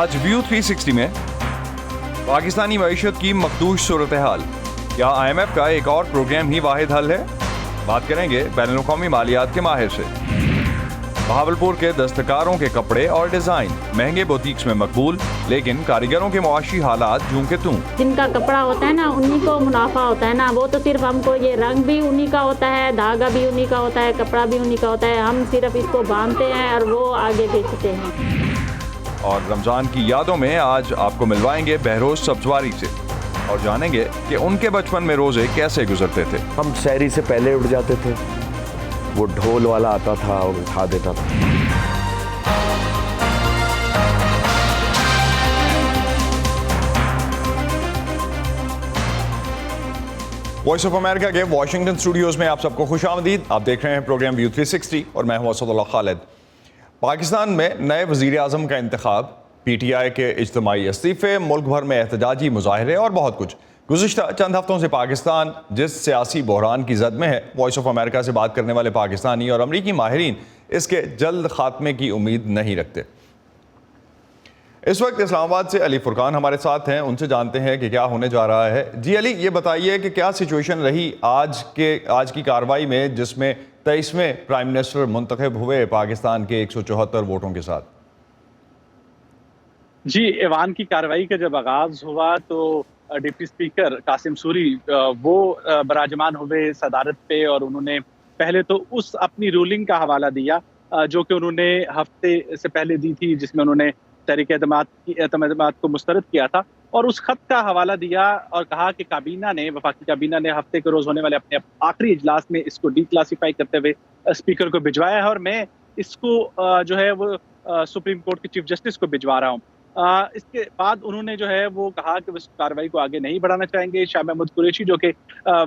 आज व्यू 360 में पाकिस्तानी मईशत की मखदूश सूरत हाल, क्या IMF का एक और प्रोग्राम ही वाहिद हल है? बात करेंगे बैनुल-अक़वामी मालियात के माहिर से। बहावलपुर के दस्तकारों के कपड़े और डिजाइन महंगे बुटीक्स में मकबूल, लेकिन कारीगरों के मुआशी हालात यूं के तूं। जिनका कपड़ा होता है ना, उन्हीं को मुनाफा होता है ना। वो तो सिर्फ हमको ये रंग भी उन्हीं का होता है, धागा भी उन्हीं का होता है, कपड़ा भी उन्हीं का होता है। हम सिर्फ इसको बांधते हैं और वो आगे बेचते हैं। और रमजान की यादों में आज आपको मिलवाएंगे बहरोज सब्जवारी से और जानेंगे कि उनके बचपन में रोजे कैसे गुजरते थे। हम शहरी से पहले उठ जाते थे, वो ढोल वाला आता था और उठा देता था। वॉइस ऑफ अमेरिका के वॉशिंगटन स्टूडियोज में आप सबको खुशामदीद। आप देख रहे हैं प्रोग्राम व्यू 360 और मैं हूं असदुल्लाह खालिद। पाकिस्तान में नए वजीर आज़म का इंतखाब, PTI के इज्तिमाई इस्तीफे, मुल्क भर में एहतजाजी मुजाहरे और बहुत कुछ। गुज़िश्ता चंद हफ्तों से पाकिस्तान जिस सियासी बहरान की जद में है, वॉइस ऑफ अमेरिका से बात करने वाले पाकिस्तानी और अमरीकी माहिरीन इसके जल्द खात्मे की उम्मीद नहीं रखते। इस वक्त इस्लामाबाद से अली फुरकान हमारे साथ हैं, उनसे जानते हैं कि क्या होने जा रहा है। जी अली, ये बताइए कि क्या सिचुएशन रही आज की कार्रवाई में, जिसमें 23वें प्राइम मिनिस्टर मुंतखब हुए पाकिस्तान के 174 वोटों के साथ। जी, ऐवान की कार्रवाई का जब आगाज हुआ तो डिप्टी स्पीकर कासिम सूरी वो बराजमान हुए सदारत पे, और उन्होंने पहले तो उस अपनी रूलिंग का हवाला दिया जो कि उन्होंने हफ्ते से पहले दी थी, जिसमें उन्होंने तहरीक एतमाद को मुस्तरद किया था, और उस खत का हवाला दिया और कहा कि वफाकी काबीना ने हफ्ते के रोज होने वाले अपने आखिरी इजलास में इसको डिक्लासिफाई करते हुए स्पीकर को भिजवाया है, और मैं इसको जो है वो सुप्रीम कोर्ट के चीफ जस्टिस को भिजवा रहा हूँ। इसके बाद उन्होंने जो है वो कहा कि इस कार्रवाई को आगे नहीं बढ़ाना चाहेंगे। शाह महमूद कुरैशी जो कि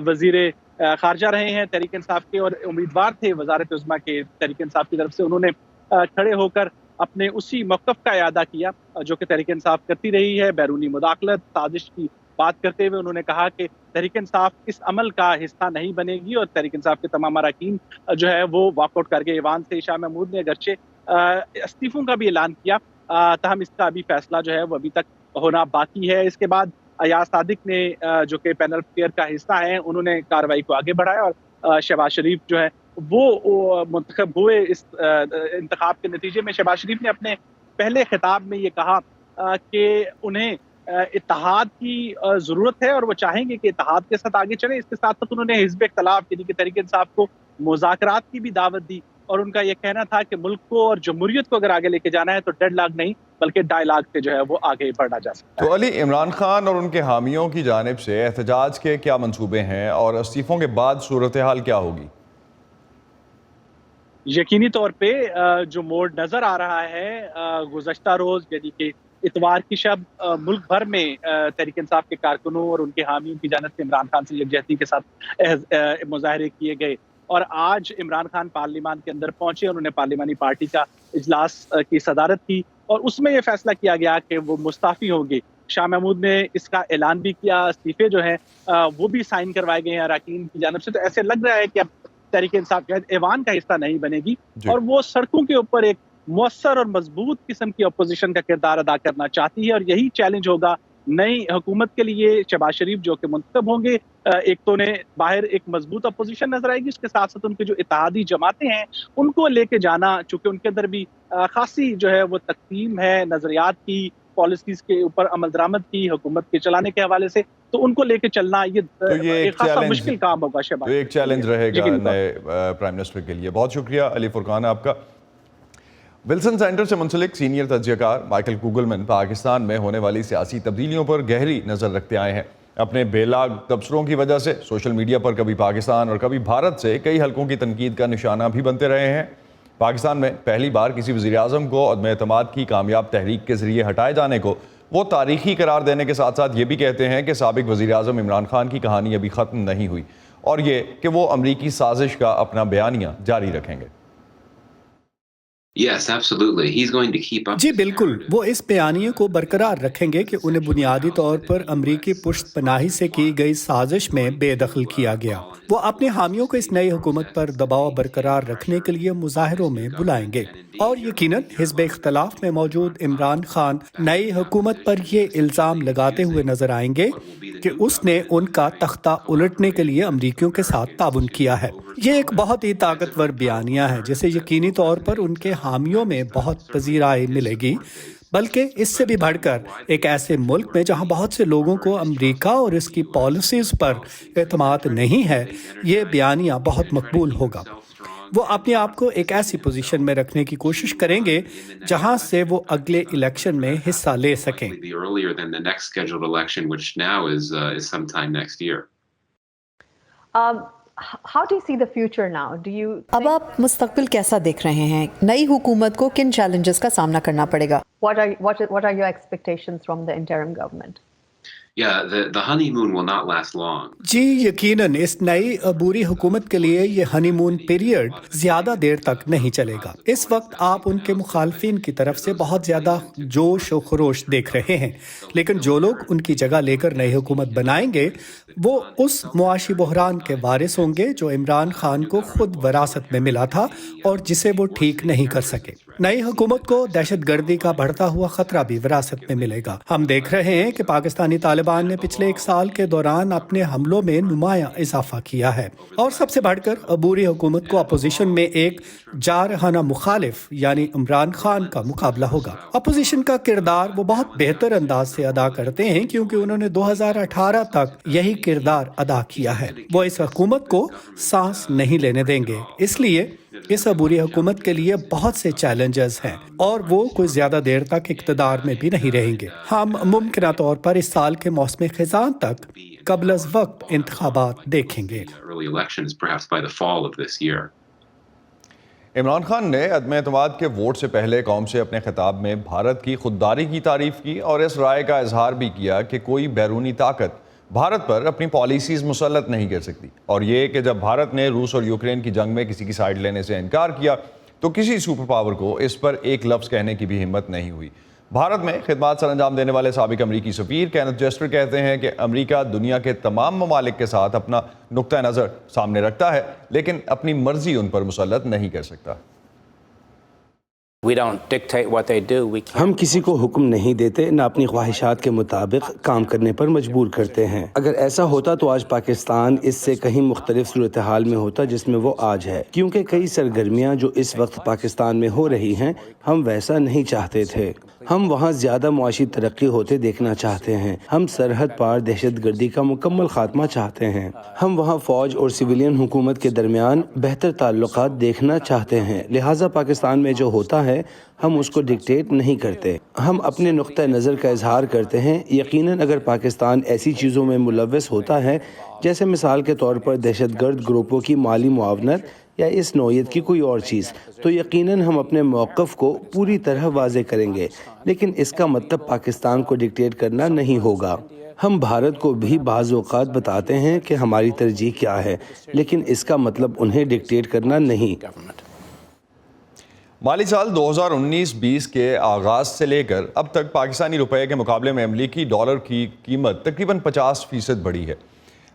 वजीर खारजा रहे हैं तहरीक इंसाफ के और उम्मीदवार थे वजारत उज़्मा के तहरीक इंसाफ की तरफ से, उन्होंने खड़े होकर अपने उसी मौक़िफ़ का इयादा किया जो कि तहरीक इंसाफ करती रही है। बैरूनी मुदाखलत साजिश की बात करते हुए उन्होंने कहा कि तहरीक इंसाफ इस अमल का हिस्सा नहीं बनेगी, और तहरीक इंसाफ के तमाम अरकान जो है वो वॉकआउट कर गए ईवान से। शाह महमूद ने अगरचे इस्तीफों का भी ऐलान किया, ताहम इसका अभी फैसला जो है वो अभी तक होना बाकी है। इसके बाद अयाज सादिक ने जो कि पैनल फेयर का हिस्सा हैं, उन्होंने कार्रवाई को आगे बढ़ाया, और शहबाज शरीफ जो है वो मुंतखब हुए। इस इंतखाब के नतीजे में शहबाज शरीफ ने अपने पहले खिताब में ये कहा कि उन्हें इत्तेहाद की ज़रूरत है और वो चाहेंगे कि इत्तेहाद के साथ आगे चले। इसके साथ साथ उन्होंने हिज़्ब इख्तिलाफ यानी कि तहरीक इंसाफ को मुज़ाकरात की भी दावत दी, और उनका यह कहना था कि मुल्क को और जमहूरियत को अगर आगे लेके जाना है तो डेडलॉक नहीं बल्कि डायलॉग से जो है वो आगे बढ़ना जा सकता है। तो अली, इमरान खान और उनके हामियों की जानिब से एहतजाज के क्या मंसूबे हैं और इस्तीफों के बाद सूरत हाल क्या होगी? यकीनी तौर पे जो मोड़ नजर आ रहा है गुज़श्ता रोज यानी कि इतवार की शब मुल्क भर में तहरीक इंसाफ के कारकुनों और उनके हामियों की जानिब से इमरान खान से यकजहती के साथ मुजाहरे किए गए, और आज इमरान खान पार्लिमान के अंदर पहुंचे। उन्होंने पार्लिमानी पार्टी का इजलास की सदारत की और उसमें यह फैसला किया गया कि वो मुस्ताफ़ी होंगे। शाह महमूद ने इसका ऐलान भी किया, इस्तीफे जो हैं वो भी साइन करवाए गए हैं अरकान की जानिब से। तो ऐसे लग रहा है कि अब तहरीक इंसाफ ऐवान का हिस्सा नहीं बनेगी और वो सड़कों के ऊपर एक मुअस्सर और मजबूत किस्म की अपोजिशन का किरदार अदा करना चाहती है, और यही चैलेंज होगा नई हुकूमत के लिए। शहबाज शरीफ जो कि मुंतखब होंगे, एक तो उन्हें बाहर एक मजबूत अपोजिशन नजर आएगी, उसके साथ साथ उनके जो इत्तेहादी जमातें हैं उनको लेके जाना, चूंकि उनके अंदर भी खासी जो है वो तकसीम है नजरियात की, पॉलिसीज के ऊपर अमल दरामद की, हुकूमत के चलाने के हवाले से, तो उनको लेके चलना ये एक खासा मुश्किल काम होगा। शहबाज, तो एक चैलेंज रहेगा नए प्राइम मिनिस्टर के लिए। बहुत शुक्रिया अली फुरकान आपका। विल्सन सेंटर से मुंसलिक सीनियर तज्ज़ियाकार माइकल कुगलमैन पाकिस्तान में होने वाली सियासी तब्दीलियों पर गहरी नज़र रखते आए हैं। अपने बेलाग तबसरों की वजह से सोशल मीडिया पर कभी पाकिस्तान और कभी भारत से कई हल्कों की तनकीद का निशाना भी बनते रहे हैं। पाकिस्तान में पहली बार किसी वज़ीर आज़म को अदम एतमाद की कामयाब तहरीक के ज़रिए हटाए जाने को वो तारीखी करार देने के साथ साथ ये भी कहते हैं कि साबिक वज़ीर आज़म इमरान खान की कहानी अभी ख़त्म नहीं हुई, और ये कि वो अमरीकी साजिश का अपना बयानिया जारी रखेंगे। Yes, absolutely. He's going to keep up. जी बिल्कुल, वो इस बयानिए को बरकरार रखेंगे कि उन्हें बुनियादी तौर पर अमरीकी पुश्त पनाही से की गई साजिश में बेदखल किया गया। वो अपने हामियों को इस नई हुकूमत पर दबाव बरकरार रखने के लिए मुजाहिरों में बुलाएंगे। और यकीनन हिज़्ब इख्तिलाफ में मौजूद इमरान खान नई हुकूमत पर ये इल्ज़ाम लगाते हुए नजर आएंगे कि उसने उनका तख्ता उलटने के लिए अमरीकियों के साथ ताउन किया है। ये एक बहुत ही ताकतवर बयानिया है जिसे यकीनी तौर पर उनके हामियों में बहुत पजीराई मिलेगी, बल्कि इससे भी बढ़कर एक ऐसे मुल्क में जहां बहुत से लोगों को अमेरिका और इसकी पॉलिसीज पर एतमाद नहीं है, ये बयानिया बहुत मकबूल होगा। वो अपने आप को एक ऐसी पोजीशन में रखने की कोशिश करेंगे जहां से वो अगले इलेक्शन में हिस्सा ले सकें। How do you see the future now? अब आप मुस्तकबिल कैसा देख रहे हैं? नई हुकूमत को किन चैलेंजेस का सामना करना पड़ेगा? What are your expectations from the interim government? Yeah, the honeymoon will not last long. जी यकीनन इस नई अबूरी हुकूमत के लिए ये हनीमून पीरियड ज्यादा देर तक नहीं चलेगा। इस वक्त आप उनके मुखालफिन की तरफ से बहुत ज्यादा जोश और खरोश देख रहे हैं, लेकिन जो लोग उनकी जगह लेकर नई हुकूमत बनाएंगे वो उस मुआशी बहरान के वारिस होंगे जो इमरान खान को खुद विरासत में मिला था और जिसे वो ठीक नहीं कर सके। नई हुकूमत को दहशतगर्दी का बढ़ता हुआ खतरा भी विरासत में मिलेगा। हम देख रहे हैं कि पाकिस्तानी तालिबान ने पिछले 1 साल के दौरान अपने हमलों में नुमाया इजाफा किया है और सबसे बढ़कर अबूरी हुकूमत को अपोजिशन में एक जारहाना मुखालिफ यानी इमरान खान का मुकाबला होगा। अपोजिशन का किरदार वो बहुत बेहतर अंदाज से अदा करते हैं क्योंकि उन्होंने 2018 तक यही किरदार अदा किया है। वो इस हुकूमत को सांस नहीं लेने देंगे, इसलिए इस अबूरी हुकूमत के लिए बहुत से चैलेंजेस हैं और वो कोई ज्यादा देर तक इक़्तिदार में भी नहीं रहेंगे। हम मुमकिन तौर पर इस साल के मौसम खिज़ान तक कबल अज़ वक्त इंतखाबात देखेंगे। इमरान खान ने अदम एतमाद के वोट से पहले कौम से अपने खिताब में भारत की खुददारी की तारीफ की और इस राय का इजहार भी किया कि कोई बैरूनी ताकत भारत पर अपनी पॉलिसीज़ मुसल्लत नहीं कर सकती, और ये कि जब भारत ने रूस और यूक्रेन की जंग में किसी की साइड लेने से इनकार किया तो किसी सुपर पावर को इस पर एक लफ्ज़ कहने की भी हिम्मत नहीं हुई। भारत में खिदमत सर अंजाम देने वाले साबिक अमरीकी सफ़ीर केनेथ जेस्टर कहते हैं कि अमरीका दुनिया के तमाम ममालिक के साथ अपना नुक्ता नज़र सामने रखता है, लेकिन अपनी मर्जी उन पर मुसल्लत नहीं कर सकता। हम किसी को हुक्म नहीं देते, न अपनी ख्वाहिशात के मुताबिक काम करने पर मजबूर करते हैं। अगर ऐसा होता तो आज पाकिस्तान इससे कहीं मुख्तलिफ सूरत हाल में होता जिसमें वो आज है, क्योंकि कई सरगर्मियाँ जो इस वक्त पाकिस्तान में हो रही हैं हम वैसा नहीं चाहते थे। हम वहाँ ज़्यादा मुआशी तरक्की होते देखना चाहते हैं। हम सरहद पार दहशतगर्दी का मुकम्मल खात्मा चाहते हैं। हम वहाँ फ़ौज और सिविलियन हुकूमत के दरमियान बेहतर ताल्लुकात देखना चाहते हैं। लिहाजा पाकिस्तान में जो होता है हम उसको डिक्टेट नहीं करते, हम अपने नुक्ता नज़र का इजहार करते हैं। यकीनन अगर पाकिस्तान ऐसी चीज़ों में मुलव्वस होता है जैसे मिसाल के तौर पर दहशतगर्द ग्रुपों की माली मुआवनत या इस नौयत की कोई और चीज़, तो यकीनन हम अपने मौक़िफ़ को पूरी तरह वाज़े करेंगे, लेकिन इसका मतलब पाकिस्तान को डिक्टेट करना नहीं होगा। हम भारत को भी बाज़ औक़ात बताते हैं कि हमारी तरजीह क्या है, लेकिन इसका मतलब उन्हें डिक्टेट करना नहीं। माली साल 2019-20 के आगाज़ से लेकर अब तक पाकिस्तानी रुपए के मुकाबले में अमरीकी डॉलर की कीमत तकरीबन 50% बढ़ी है।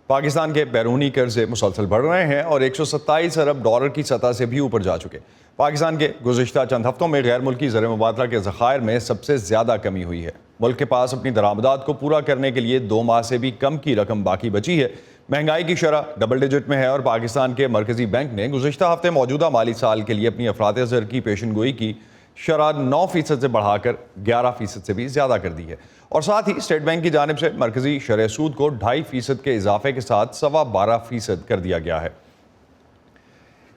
पाकिस्तान के बैरूनी कर्जे मुसलसल बढ़ रहे हैं और 127 अरब डॉलर की सतह से भी ऊपर जा चुके। पाकिस्तान के गुज़िश्ता चंद हफ्तों में गैर मुल्की ज़र मुबादला के ज़खायर में सबसे ज़्यादा कमी हुई है। मुल्क के पास अपनी दरामदात को पूरा करने के लिए 2 माह से भी कम की रकम बाकी बची है। महंगाई की शरह डबल डिजिट में है और पाकिस्तान के मरकज़ी बैंक ने गुज़िश्ता हफ्ते मौजूदा माली साल के लिए अपनी अफरात ज़र की पेशन गोई की शरह 9% से बढ़ाकर 11% से भी ज़्यादा कर दी है। और साथ ही स्टेट बैंक की जानिब से मरकज़ी शरह सूद को 2.5% के इजाफे के साथ 12.25% कर दिया गया है।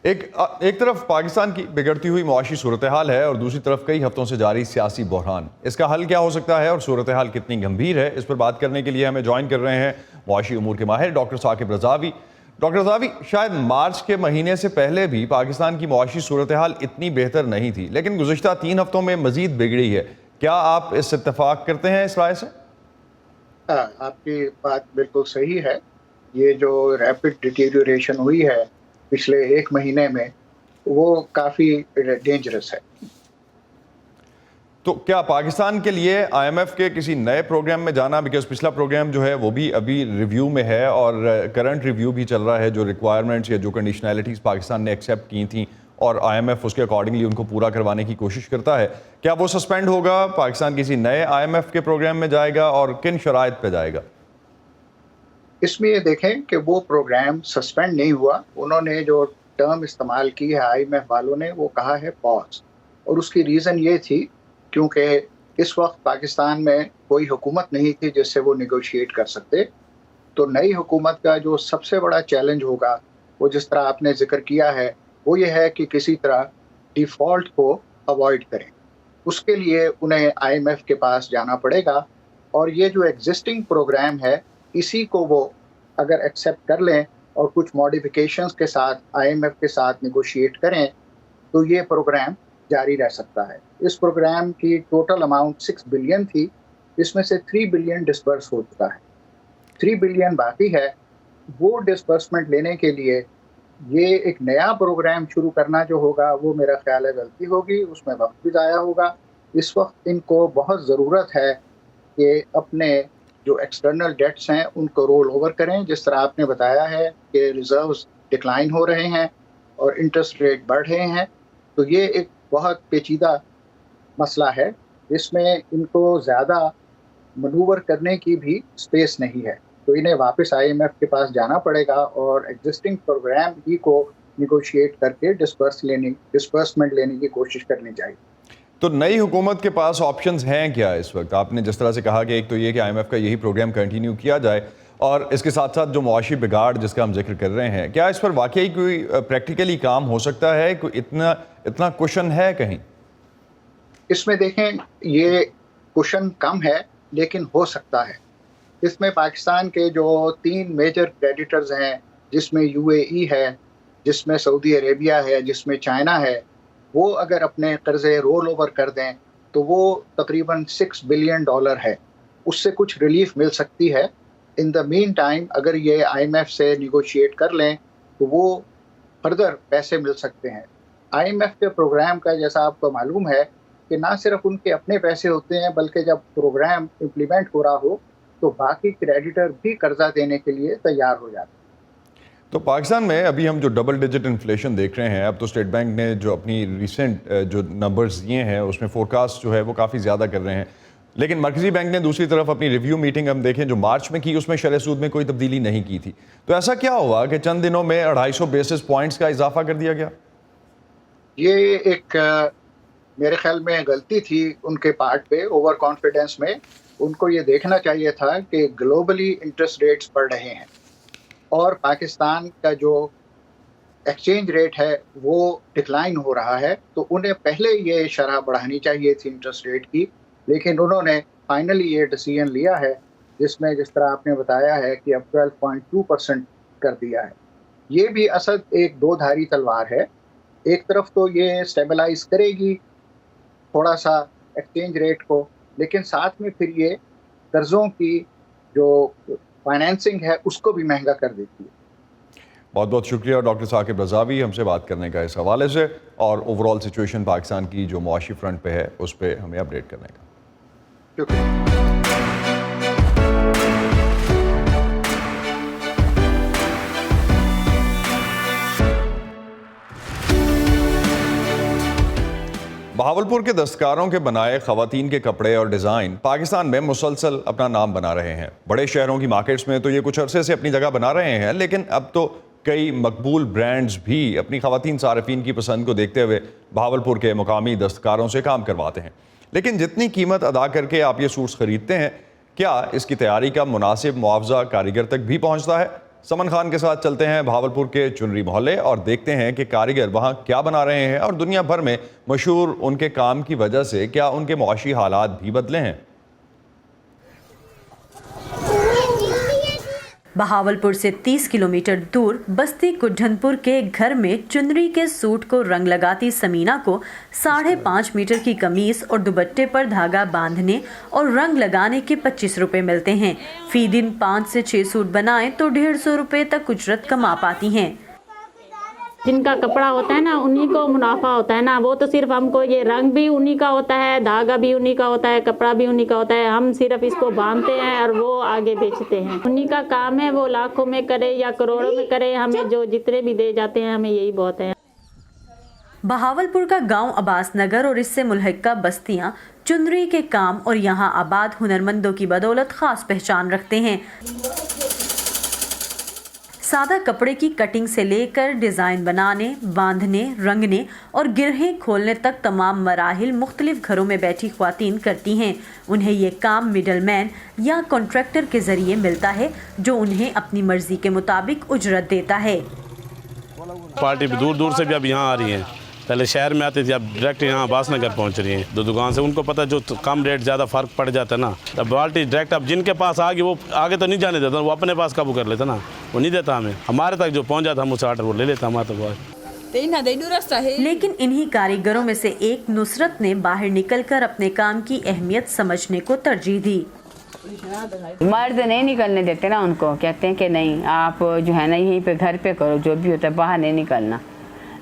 एक तरफ पाकिस्तान की बिगड़ती हुई मुआशी सूरत हाल है और दूसरी तरफ कई हफ्तों से जारी सियासी बहरान। इसका हल क्या हो सकता है और सूरत हाल कितनी गंभीर है, इस पर बात करने के लिए हमें ज्वाइन कर रहे हैं मुआशी उमूर के माहिर डॉक्टर साकिब रज़ावी। डॉक्टर रज़ावी, शायद मार्च के महीने से पहले भी पाकिस्तान की मुआशी सूरत हाल इतनी बेहतर नहीं थी, लेकिन गुज़िश्ता 3 हफ्तों में मज़ीद बिगड़ी है। क्या आप इस इत्तेफाक करते हैं इस राय से? आपकी बात बिल्कुल सही है। ये जो रैपिड डिटेरियोरेशन हुई है पिछले 1 महीने में वो काफ़ी डेंजरस है। तो क्या पाकिस्तान के लिए IMF के किसी नए प्रोग्राम में जाना, बिकॉज पिछला प्रोग्राम जो है वो भी अभी रिव्यू में है और करंट रिव्यू भी चल रहा है, जो रिक्वायरमेंट्स या जो कंडीशनैलिटीज़ पाकिस्तान ने एक्सेप्ट की थी और IMF उसके अकॉर्डिंगली उनको पूरा करवाने की कोशिश करता है। क्या वो सस्पेंड होगा, पाकिस्तान किसी नए IMF के प्रोग्राम में जाएगा और किन शराइत पे जाएगा? इसमें ये देखें कि वो प्रोग्राम सस्पेंड नहीं हुआ। उन्होंने जो टर्म इस्तेमाल की है IMF वालों ने, वो कहा है पॉज, और उसकी रीज़न ये थी क्योंकि इस वक्त पाकिस्तान में कोई हुकूमत नहीं थी जिससे वो निगोशिएट कर सकते। तो नई हुकूमत का जो सबसे बड़ा चैलेंज होगा, वो जिस तरह आपने जिक्र किया है, वो ये है कि किसी तरह डिफ़ॉल्ट को अवॉइड करें। उसके लिए उन्हें IMF के पास जाना पड़ेगा, और ये जो एग्जिस्टिंग प्रोग्राम है, इसी को वो अगर एक्सेप्ट कर लें और कुछ मॉडिफिकेशंस के साथ IMF के साथ नेगोशिएट करें, तो ये प्रोग्राम जारी रह सकता है। इस प्रोग्राम की टोटल अमाउंट 6 बिलियन थी, इसमें से 3 बिलियन डिस्बर्स हो चुका है, 3 बिलियन बाकी है। वो डिस्बर्समेंट लेने के लिए ये एक नया प्रोग्राम शुरू करना जो होगा, वो मेरा ख्याल है गलती होगी, उसमें वक्त भी ज़ाया होगा। इस वक्त इनको बहुत ज़रूरत है कि अपने जो एक्सटर्नल डेट्स हैं उनको रोल ओवर करें। जिस तरह आपने बताया है कि रिजर्व्स डिक्लाइन हो रहे हैं और इंटरेस्ट रेट बढ़ रहे हैं, तो ये एक बहुत पेचीदा मसला है, इसमें इनको ज़्यादा मनूवर करने की भी स्पेस नहीं है। तो इन्हें वापस IMF के पास जाना पड़ेगा और एग्जिस्टिंग प्रोग्राम ही को निगोशिएट करके डिस्बर्समेंट लेने की कोशिश करनी चाहिए। तो नई हुकूमत के पास ऑप्शंस हैं क्या इस वक्त? आपने जिस तरह से कहा कि एक तो ये कि IMF का यही प्रोग्राम कंटिन्यू किया जाए, और इसके साथ साथ जो मुआशी बिगाड़ जिसका हम जिक्र कर रहे हैं, क्या इस पर वाकई कोई प्रैक्टिकली काम हो सकता है? कोई इतना कुशन है कहीं? इसमें देखें, ये कुशन कम है लेकिन हो सकता है। इसमें पाकिस्तान के जो 3 मेजर क्रेडिटर्स हैं, जिसमें UAE है, जिसमें सऊदी अरेबिया है, जिसमें चाइना है, वो अगर अपने कर्जे रोल ओवर कर दें तो वो तकरीबन $6 बिलियन है, उससे कुछ रिलीफ मिल सकती है। इन द मीन टाइम अगर ये IMF से निगोशिएट कर लें तो वो फर्दर पैसे मिल सकते हैं। IMF के प्रोग्राम का, जैसा आपको मालूम है, कि ना सिर्फ उनके अपने पैसे होते हैं, बल्कि जब प्रोग्राम इम्प्लीमेंट हो रहा हो तो बाकी क्रेडिटर भी कर्जा देने के लिए तैयार हो जाते हैं। तो पाकिस्तान में अभी हम जो डबल डिजिट इन्फ्लेशन देख रहे हैं, अब तो स्टेट बैंक ने जो अपनी रिसेंट जो नंबर्स दिए हैं उसमें फोरकास्ट जो है वो काफ़ी ज़्यादा कर रहे हैं, लेकिन मरकजी बैंक ने दूसरी तरफ अपनी रिव्यू मीटिंग हम देखें जो मार्च में की, उसमें शरह सूद में कोई तब्दीली नहीं की थी। तो ऐसा क्या हुआ कि चंद दिनों में 250 बेसिस पॉइंट्स का इजाफा कर दिया गया? ये एक मेरे ख्याल में गलती थी उनके पार्ट पे, ओवर कॉन्फिडेंस में। उनको ये देखना चाहिए था कि ग्लोबली इंटरेस्ट रेट्स बढ़ रहे हैं और पाकिस्तान का जो एक्सचेंज रेट है वो डिक्लाइन हो रहा है, तो उन्हें पहले ये शरह बढ़ानी चाहिए थी इंटरेस्ट रेट की। लेकिन उन्होंने फाइनली ये डिसीजन लिया है, जिसमें जिस तरह आपने बताया है कि अब 12.2% कर दिया है। ये भी असद एक दो धारी तलवार है। एक तरफ तो ये स्टेबलाइज करेगी थोड़ा सा एक्सचेंज रेट को, लेकिन साथ में फिर ये कर्ज़ों की जो फाइनेंसिंग है उसको भी महंगा कर देती है। बहुत बहुत शुक्रिया डॉक्टर साकिब रज़ावी हमसे बात करने का इस हवाले से, और ओवरऑल सिचुएशन पाकिस्तान की जो मुआशी फ्रंट पे है उस पर हमें अपडेट करने का। शुक्रिया। बहावलपुर के दस्तकारों के बनाए ख़वातीन के कपड़े और डिज़ाइन पाकिस्तान में मुसलसल अपना नाम बना रहे हैं। बड़े शहरों की मार्केट्स में तो ये कुछ अरसे से अपनी जगह बना रहे हैं, लेकिन अब तो कई मकबूल ब्रांड्स भी अपनी ख़वातीन सारिफीन की पसंद को देखते हुए बहावलपुर के मुकामी दस्तकारों से काम करवाते हैं। लेकिन जितनी कीमत अदा करके आप ये सूट्स ख़रीदते हैं, क्या इसकी तैयारी का मुनासिब मुआवजा कारीगर तक भी पहुँचता है? समन खान के साथ चलते हैं बहावलपुर के चुनरी मोहल्ले और देखते हैं कि कारीगर वहाँ क्या बना रहे हैं और दुनिया भर में मशहूर उनके काम की वजह से क्या उनके मुआशी हालात भी बदले हैं। बहावलपुर से 30 किलोमीटर दूर बस्ती कुड्ढनपुर के घर में चुनरी के सूट को रंग लगाती समीना को 5.5 मीटर की कमीज और दुपट्टे पर धागा बांधने और रंग लगाने के 25 रुपए मिलते हैं। फी दिन 5 से 6 सूट बनाएं तो 150 रुपए तक उजरत कमा पाती हैं। जिनका कपड़ा होता है ना, उन्हीं को मुनाफा होता है ना। वो तो सिर्फ हमको ये रंग भी उन्हीं का होता है, धागा भी उन्हीं का होता है, कपड़ा भी उन्हीं का होता है। हम सिर्फ इसको बांधते हैं और वो आगे बेचते हैं। उन्हीं का काम है, वो लाखों में करे या करोड़ों में करे, हमें जो जितने भी दे जाते हैं हमें यही बहुत है। बहावलपुर का गांव अब्बास नगर और इससे मुल्हिका बस्तियां चुनरी के काम और यहां आबाद हुनरमंदों की बदौलत खास पहचान रखते हैं। सादा कपड़े की कटिंग से लेकर डिज़ाइन बनाने, बांधने, रंगने और गिरहें खोलने तक तमाम मराहिल मुख्तलिफ घरों में बैठी ख्वातीन करती हैं। उन्हें ये काम मिडलमैन या कॉन्ट्रैक्टर के ज़रिए मिलता है जो उन्हें अपनी मर्जी के मुताबिक उजरत देता है। पार्टी दूर दूर से भी अब यहाँ आ रही हैं, पहले शहर में आती थी, अब डायरेक्ट यहाँ अब्बास नगर पहुँच रही हैं। दो दुकान से उनको पता जो कम रेट ज़्यादा फ़र्क पड़ जाता है ना, अब पार्टी डायरेक्ट अब जिनके पास आ गई वो आगे तो नहीं जाने देता, वो अपने पास काबू कर लेता ना, वो नहीं देता हमें, हमारे तक जो पहुँच जाता हम उस आर्डर वो ले लेता हमारे तक। लेकिन इन्हीं कारीगरों में से एक नुसरत ने बाहर निकलकर अपने काम की अहमियत समझने को तरजीह दी। मर्द नहीं निकलने देते ना, उनको कहते हैं कि नहीं आप जो है ना यहीं पे घर पे करो, जो भी होता है बाहर नहीं निकलना।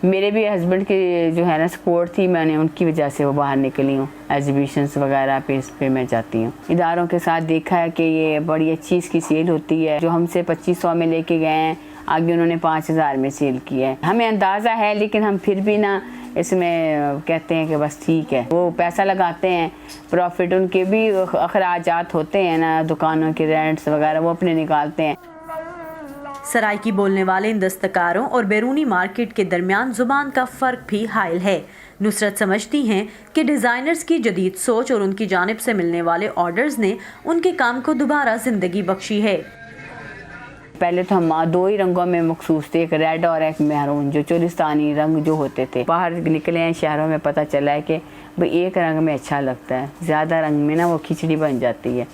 मेरे भी हस्बैंड की जो है ना सपोर्ट थी, मैंने उनकी वजह से वो बाहर निकली हूँ। एग्जीबिशंस वगैरह पे इस पे मैं जाती हूँ। इदारों के साथ देखा है कि ये बड़ी अच्छी इसकी सेल होती है। जो हमसे 2500 में लेके गए हैं, आगे उन्होंने 5000 में सेल किया है। हमें अंदाज़ा है लेकिन हम फिर भी ना इसमें कहते हैं कि बस ठीक है। वो पैसा लगाते हैं, प्रॉफिट उनके भी अखराजात होते हैं ना, दुकानों के रेंट्स वगैरह वो अपने निकालते हैं। सराइकी बोलने वाले इन दस्तकारों और बैरूनी मार्केट के दरमियान जुबान का फ़र्क भी हायल है। नुसरत समझती हैं कि डिज़ाइनर्स की जदीद सोच और उनकी जानिब से मिलने वाले ऑर्डर्स ने उनके काम को दोबारा ज़िंदगी बख्शी है। पहले तो हम 2 ही रंगों में मखसूस थे, एक रेड और एक मेहरून, जो चोलिस्तानी रंग जो होते थे। बाहर निकले हैं शहरों में, पता चला है कि भाई एक रंग में अच्छा लगता है, ज़्यादा रंग में ना वो खिचड़ी बन जाती है।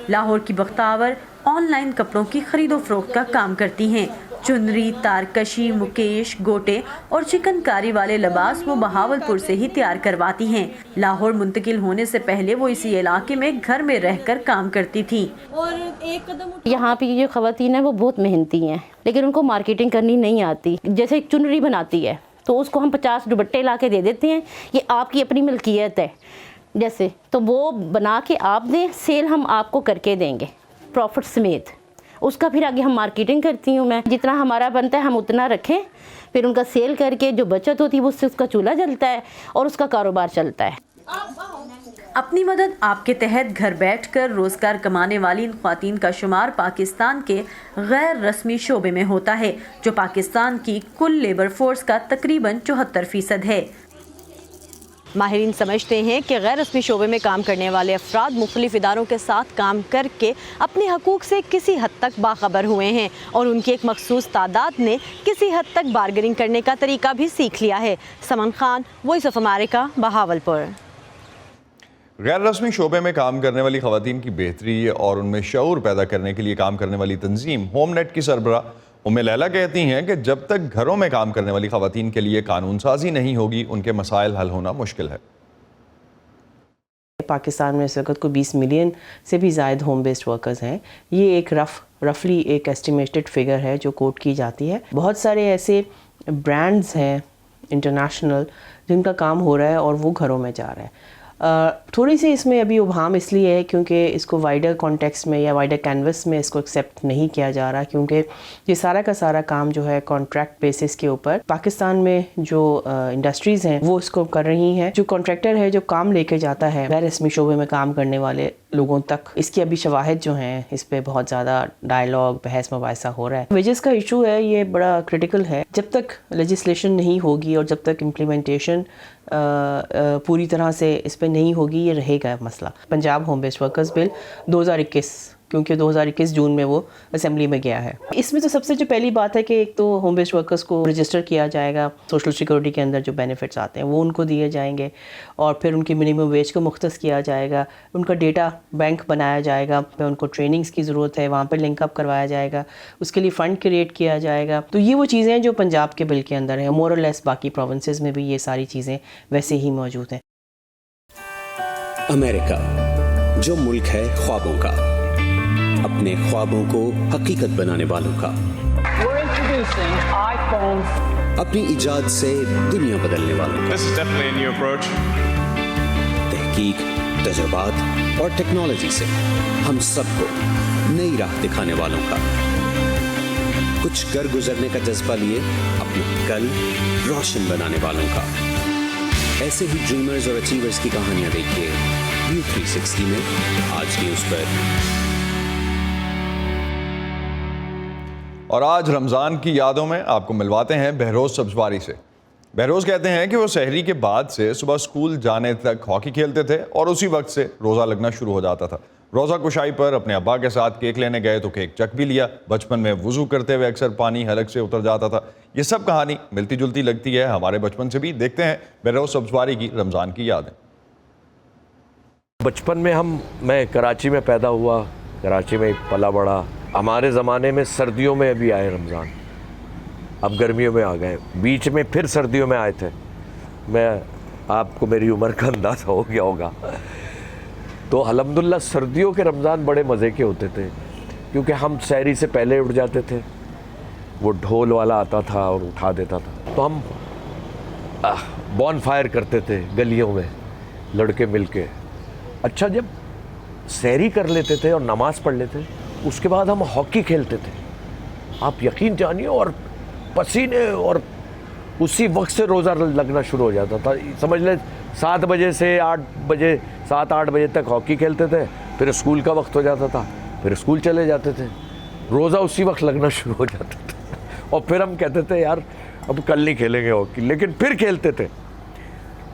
लाहौर की बख्तावर ऑनलाइन कपड़ों की खरीदो फरोख्त का काम करती हैं। चुनरी, तारकशी, मुकेश, गोटे और चिकनकारी वाले लिबास वो बहावलपुर से ही तैयार करवाती हैं। लाहौर मुंतकिल होने से पहले वो इसी इलाके में घर में रहकर काम करती थी। और एक कदम यहाँ पे जो ख़वातीन है वो बहुत मेहनती हैं, लेकिन उनको मार्केटिंग करनी नहीं आती। जैसे एक चुनरी बनाती है तो उसको हम 50 दुपट्टे ला के दे देते हैं, ये आपकी अपनी मिल्कियत है जैसे, तो वो बना के आप दें, सेल हम आपको करके देंगे प्रॉफिट समेत। उसका फिर आगे हम मार्केटिंग करती हूँ मैं, जितना हमारा बनता है हम उतना रखें, फिर उनका सेल करके जो बचत होती है उससे उसका चूल्हा जलता है और उसका कारोबार चलता है। अपनी मदद आपके तहत घर बैठकर रोजगार कमाने वाली इन ख्वातीन का शुमार पाकिस्तान के गैर रस्मी शोबे में होता है, जो पाकिस्तान की कुल लेबर फोर्स का तकरीबन 74% है। माहिरीन समझते हैं कि गैर रस्मी शोबे में काम करने वाले अफराद मुख्तलिफ इदारों के साथ काम करके अपने हकूक़ से किसी हद तक बाखबर हुए हैं और उनकी एक मखसूस तादाद ने किसी हद तक बार्गेनिंग करने का तरीका भी सीख लिया है। Saman Khan, voice of America, Bahawalpur. गैर रस्मी शोबे में काम करने वाली ख़वातीन की बेहतरी और उनमें शऊर पैदा करने के लिए काम करने वाली तंजीम होम नेट की सरबरा उम्मे लैला कहती हैं कि जब तक घरों में काम करने वाली ख़वातीन के लिए कानून साजी नहीं होगी, उनके मसाइल हल होना मुश्किल है। पाकिस्तान में इस वक्त को 20 मिलियन से भी ज़ायद होम बेस्ड वर्कर्स हैं। ये एक रफली एक एस्टिमेटेड फिगर है जो कोट की जाती है। बहुत सारे ऐसे ब्रांड्स हैं इंटरनेशनल जिनका काम हो रहा है और वो घरों में जा रहा है। थोड़ी सी इसमें अभी उभाम इसलिए है क्योंकि इसको वाइडर कॉन्टेक्स्ट में या वाइडर कैनवस में इसको एक्सेप्ट नहीं किया जा रहा, क्योंकि ये सारा का सारा काम जो है कॉन्ट्रैक्ट बेसिस के ऊपर पाकिस्तान में जो इंडस्ट्रीज़ हैं वो इसको कर रही हैं। जो कॉन्ट्रैक्टर है जो काम लेके जाता है गैर रस्मी शोबे में काम करने वाले लोगों तक, इसकी अभी शवाहिद जो हैं इस पर बहुत ज़्यादा डायलॉग बहस मुबाहिसा हो रहा है। वेजेस का इशू है, ये बड़ा क्रिटिकल है। जब तक लेजिस्लेशन नहीं होगी और जब तक इम्प्लीमेंटेशन पूरी तरह से इस पर नहीं होगी, ये रहेगा मसला। Punjab home based workers bill 2021, क्योंकि 2021 जून में वो असेंबली में गया है। इसमें तो सबसे जो पहली बात है कि एक तो होम बेस्ड वर्कर्स को रजिस्टर किया जाएगा, सोशल सिक्योरिटी के अंदर जो बेनिफिट्स आते हैं वो उनको दिए जाएंगे, और फिर उनकी मिनिमम वेज को मुख्तस किया जाएगा, उनका डेटा बैंक बनाया जाएगा, फिर उनको ट्रेनिंग्स की ज़रूरत है वहाँ पर लिंकअप करवाया जाएगा, उसके लिए फ़ंड क्रिएट किया जाएगा। तो ये वो चीज़ें हैं जो पंजाब के बिल के अंदर हैं। मोर और लेस बाकी प्रोविंसेस में भी ये सारी चीज़ें वैसे ही मौजूद हैं। अमेरिका, जो मुल्क है ख्वाबों का, अपने ख्वाबों को हकीकत बनाने वालों का, अपनी इजाद से दुनिया बदलने वालों का, तहकीक, तजुर्बात और टेक्नोलॉजी से हम सबको नई राह दिखाने वालों का, कुछ कर गुजरने का जज्बा लिए अपने कल रोशन बनाने वालों का। ऐसे ही ड्रीमर्स और अचीवर्स की कहानियां देखिए व्यू 360 में आज न्यूज पर। और आज रमज़ान की यादों में आपको मिलवाते हैं बहरोज़ सब्जवारी से। बहरोज़ कहते हैं कि वो सहरी के बाद से सुबह स्कूल जाने तक हॉकी खेलते थे और उसी वक्त से रोज़ा लगना शुरू हो जाता था। रोज़ा कुशाई पर अपने अब्बा के साथ केक लेने गए तो केक चख भी लिया। बचपन में वुज़ू करते हुए अक्सर पानी हलक से उतर जाता था। ये सब कहानी मिलती जुलती लगती है हमारे बचपन से भी। देखते हैं बहरोज़ सब्जवारी की रमज़ान की यादें। बचपन में मैं कराची में पैदा हुआ, कराची में पला बड़ा। हमारे ज़माने में सर्दियों में भी आए रमज़ान, अब गर्मियों में आ गए, बीच में फिर सर्दियों में आए थे। आपको मेरी उम्र का अंदाज़ा हो गया होगा। तो अल्हम्दुलिल्लाह सर्दियों के रमज़ान बड़े मज़े के होते थे, क्योंकि हम सहरी से पहले उठ जाते थे। वो ढोल वाला आता था और उठा देता था, तो हम बॉन फायर करते थे गलियों में लड़के मिलके। अच्छा, जब सहरी कर लेते थे और नमाज़ पढ़ लेते, उसके बाद हम हॉकी खेलते थे। आप यकीन जानिए, और पसीने, और उसी वक्त से रोज़ा लगना शुरू हो जाता था। समझ ले 7 बजे से 7-8 बजे तक हॉकी खेलते थे, फिर स्कूल का वक्त हो जाता था, फिर स्कूल चले जाते थे। रोज़ा उसी वक्त लगना शुरू हो जाता था, और फिर हम कहते थे यार अब कल नहीं खेलेंगे हॉकी, लेकिन फिर खेलते थे।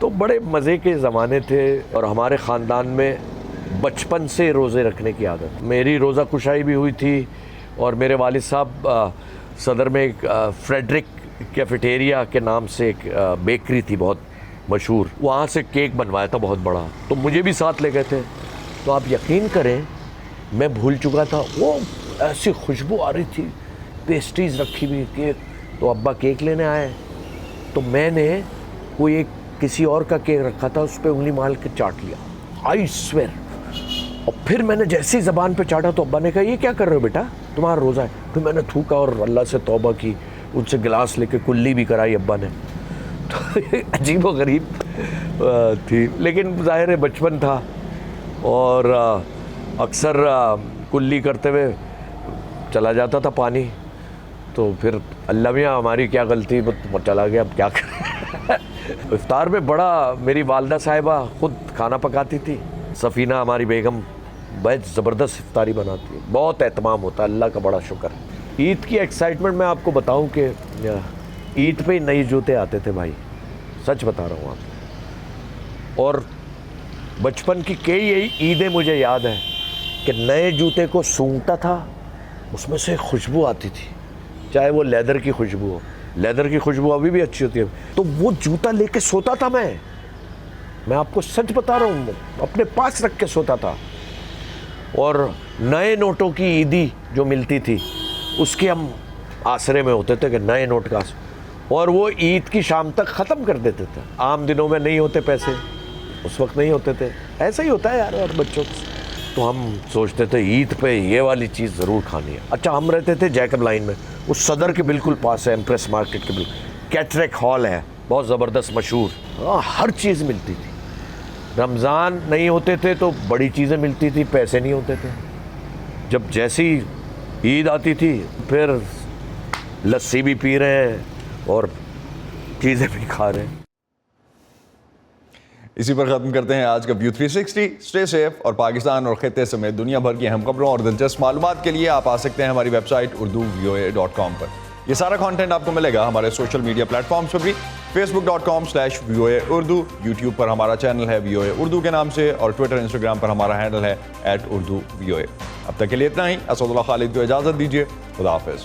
तो बड़े मज़े के ज़माने थे। और हमारे ख़ानदान में बचपन से रोज़े रखने की आदत। मेरी रोज़ा कुशाई भी हुई थी, और मेरे वालिद साहब सदर में एक फ्रेडरिक कैफेटेरिया के नाम से एक बेकरी थी बहुत मशहूर, वहाँ से केक बनवाया था बहुत बड़ा, तो मुझे भी साथ ले गए थे। तो आप यकीन करें, मैं भूल चुका था, वो ऐसी खुशबू आ रही थी, पेस्ट्रीज़ रखी हुई, केक। तो अब्बा केक लेने आए, तो मैंने कोई एक किसी और का केक रखा था, उस पर उंगली मार के चाट लिया, आई स्वेयर। और फिर मैंने जैसे ही ज़बान पे चाटा तो अब्बा ने कहा ये क्या कर रहे हो बेटा, तुम्हारा रोज़ा है। फिर मैंने थूका और अल्लाह से तौबा की, उनसे गिलास लेके कुल्ली भी कराई अब्बा ने। तो अजीब व गरीब थी, लेकिन ज़ाहिर है बचपन था, और अक्सर कुल्ली करते हुए चला जाता था पानी। तो फिर अल्लाह मियाँ हमारी क्या गलती, वो चला गया, अब क्या करें। इफ्तार में बड़ा मेरी वालदा साहिबा खुद खाना पकाती थी, सफ़ीना हमारी बेगम, बहुत ज़बरदस्त इफ्तारी बनाती है, बहुत एहतमाम होता है, अल्लाह का बड़ा शुक्र। ईद की एक्साइटमेंट मैं आपको बताऊं कि ईद पे नए जूते आते थे भाई, सच बता रहा हूँ आपको। और बचपन की कई ईदें मुझे याद है कि नए जूते को सूंघता था, उसमें से खुशबू आती थी, चाहे वो लेदर की खुशबू हो। लेदर की खुशबू अभी भी अच्छी होती है। तो वो जूता लेके सोता था मैं आपको सच बता रहा हूँ, अपने पास रख के सोता था। और नए नोटों की ईदी जो मिलती थी, उसके हम आसरे में होते थे कि नए नोट का, और वो ईद की शाम तक ख़त्म कर देते थे। आम दिनों में नहीं होते पैसे, उस वक्त नहीं होते थे, ऐसा ही होता है यार और बच्चों से। तो हम सोचते थे ईद पे ये वाली चीज़ ज़रूर खानी है। अच्छा, हम रहते थे जैकब लाइन में, उस सदर के बिल्कुल पास है, एम्प्रेस मार्केट के बिल्कुल, कैटरेक हॉल है, बहुत ज़बरदस्त मशहूर। हर चीज़ मिलती थी। रमज़ान नहीं होते थे तो बड़ी चीज़ें मिलती थी, पैसे नहीं होते थे। जब जैसी ईद आती थी, फिर लस्सी भी पी रहे हैं और चीज़ें भी खा रहे हैं। इसी पर ख़त्म करते हैं आज का व्यू 360। स्टे सेफ, और पाकिस्तान और खित्ते समेत दुनिया भर की अहम खबरों और दिलचस्प मालूमात के लिए आप आ सकते हैं हमारी वेबसाइट urduvoa.com पर। ये सारा कंटेंट आपको मिलेगा हमारे सोशल मीडिया प्लेटफॉर्म्स पर भी, facebook.com/VOA Urdu, YouTube पर हमारा चैनल है VOA उर्दू के नाम से, और ट्विटर इंस्टाग्राम पर हमारा हैंडल है @UrduVOA। अब तक के लिए इतना ही। असदुल्लाह खालिद को इजाज़त दीजिए। खुदा हाफिज़।